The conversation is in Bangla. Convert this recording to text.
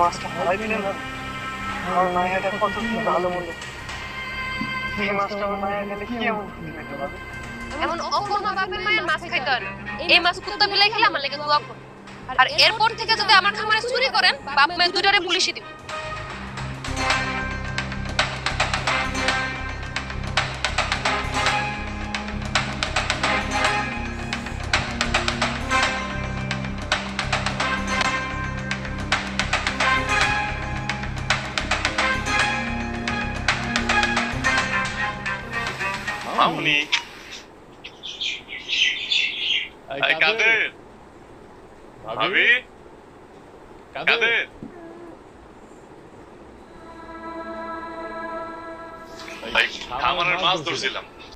মাছটা হারাই দিলে না আমার মায়েরা কত কি ভালো মন্দ এই মাছটা আমার মায়ের খেলে কি এমন ক্ষতি পেতে পারে এমন অকর্মা বাপের মায়ের মাছ খাইতে হয় না। এই মাছ কুত্তা বিলাই খেলে আমার লেগে দোয়া করুন। আর এরপর থেকে যদি আমার খামারে চুরি করেন বাপ মায়ের দুটারে পুলিশে দিব। মামুনি এই কাদের ভাবি কাদের খামারের মাছ ধরছিলাম